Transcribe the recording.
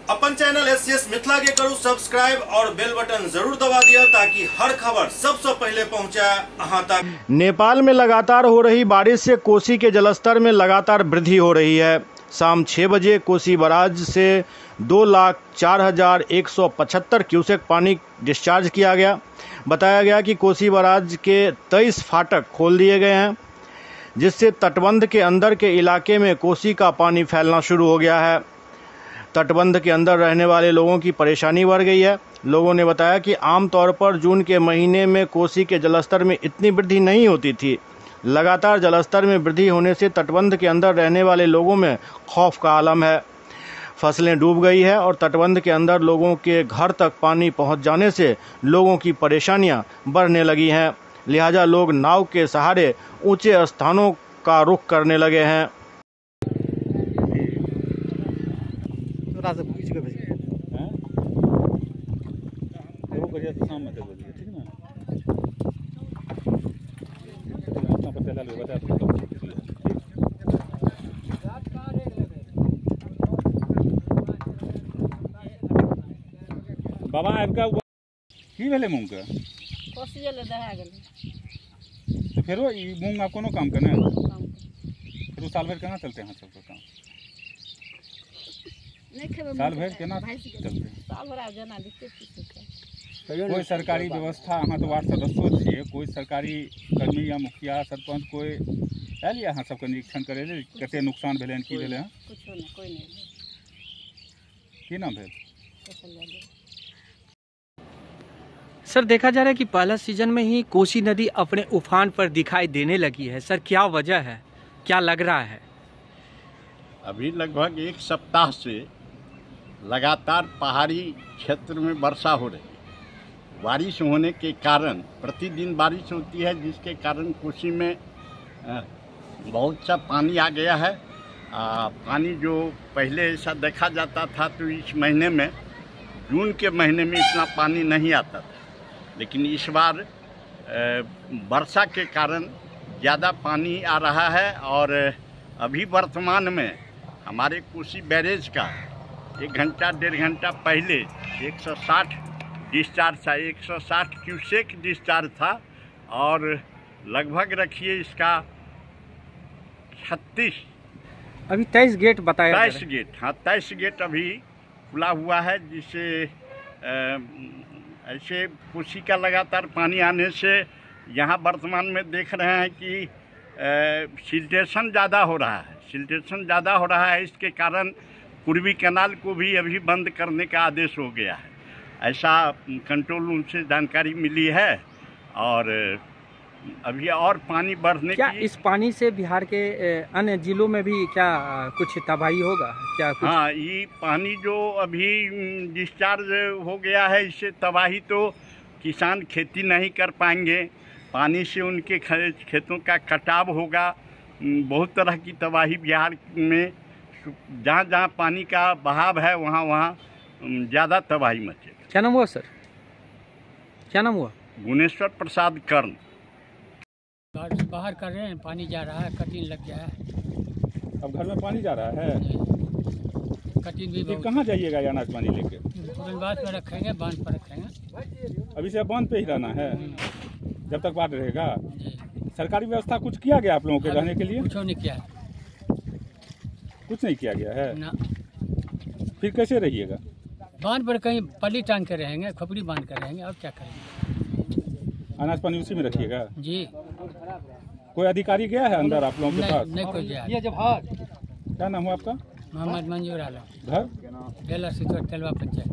अपन channel SCS Mithila के करू subscribe और बेल बटन जरूर दबा दिया ताकि हर खबर सबसे पहले पहुंचे अहां तक। नेपाल में लगातार हो रही बारिश से कोसी के जलस्तर में लगातार वृद्धि हो रही है। शाम 6 बजे कोसी बराज से 2,04,175 क्यूसेक पानी डिस्चार्ज किया गया। बताया गया कि कोसी बराज के 23 फाटक खोल दिए गए हैं, जिससे तटबंध के अंदर के इलाके में कोसी का पानी फैलना शुरू हो गया है। तटबंध के अंदर रहने वाले लोगों की परेशानी बढ़ गई है। लोगों ने बताया कि आमतौर पर जून के महीने में कोसी के जलस्तर में इतनी वृद्धि नहीं होती थी। लगातार जलस्तर में वृद्धि होने से तटबंध के अंदर रहने वाले लोगों में खौफ का आलम है। फसलें डूब गई है और तटबंध के अंदर लोगों के घर तक पानी पहुंच जाने से लोगों की परेशानियां बढ़ने लगी हैं। लिहाजा लोग नाव के सहारे ऊंचे स्थानों का रुख करने लगे हैं। बाबा आपका की भेले मूंग के कोसिए ले दहा गेल तो फेरो ई मूंग आप कोनो काम करने फिर साल भर केना चलते हैं सब काम नहीं खेबे साल भर केना चलते साल भर जना दिक्कत कोई सरकारी व्यवस्था अहाँ तो वार्ड सदस्य छिए, कोई सरकारी कर्मी या मुखिया सरपंच कोई आयल अहाँ सबके निरीक्षण करे ले कते नुकसान भेलै की भेलै कुछ नहीं कोई नहीं की नाम भेल सर? देखा जा रहा है कि पहला सीजन में ही कोसी नदी अपने उफान पर दिखाई देने लगी है। सर क्या वजह है, क्या लग रहा है? अभी लगभग एक सप्ताह से लगातार पहाड़ी क्षेत्र में वर्षा हो रही है। बारिश होने के कारण प्रतिदिन बारिश होती है, जिसके कारण कोसी में बहुत सा पानी आ गया है। पानी जो पहले ऐसा देखा जाता था तो इस महीने में जून के महीने में इतना पानी नहीं आता था, लेकिन इस बार वर्षा के कारण ज़्यादा पानी आ रहा है। और अभी वर्तमान में हमारे कोसी बैरेज का 1 घंटा 1.5 घंटा पहले 160 डिस्चार्ज था, 160 क्यूसेक डिस्चार्ज था और लगभग रखिए इसका 36 अभी 23 गेट बताया 23 गेट, हाँ 23 गेट अभी खुला हुआ है, जिससे ऐसे कोसी का लगातार पानी आने से यहाँ वर्तमान में देख रहे हैं कि सिल्टेशन ज़्यादा हो रहा है। इसके कारण पूर्वी कैनाल को भी अभी बंद करने का आदेश हो गया है, ऐसा कंट्रोल रूम से जानकारी मिली है। और अभी और पानी बढ़ने क्या इस पानी से बिहार के अन्य जिलों में भी क्या कुछ तबाही होगा क्या कुछ? हाँ, ये पानी जो अभी डिस्चार्ज हो गया है, इससे तबाही तो किसान खेती नहीं कर पाएंगे। पानी से उनके खेतों का कटाव होगा। बहुत तरह की तबाही बिहार में, जहाँ जहाँ पानी का बहाव है वहाँ वहाँ ज़्यादा तबाही मचेगी। क्या नाम हुआ सर? क्या नाम हुआ? गुणेश्वर प्रसाद कर्ण। बाहर कर रहे हैं, पानी जा रहा है, कटिंग लग गया है। अब घर में पानी जा रहा है, कटिंग भी फिर कहाँ जाइएगा ये अनाज पानी लेके? बांध पर रखेंगे, बांध पर रखेंगे। अभी से बांध पे ही रहना है जब तक बाढ़ रहेगा। सरकारी व्यवस्था कुछ किया गया आप लोगों के रहने के लिए? कुछ नहीं किया, कुछ नहीं किया गया है ना। फिर कैसे रहिएगा? बांध पर कहीं पल्ली टांग कर रहेंगे, खोपड़ी बांध कर रहेंगे, और क्या करेंगे? अनाज पानी उसी में रखिएगा जी। कोई अधिकारी गया है अंदर आप लोगों के पास? नहीं कोई गया। क्या नाम हुआ आपका? मोहम्मद मंजूर आलम, घर बेला सितोर तेलवा पंचायत।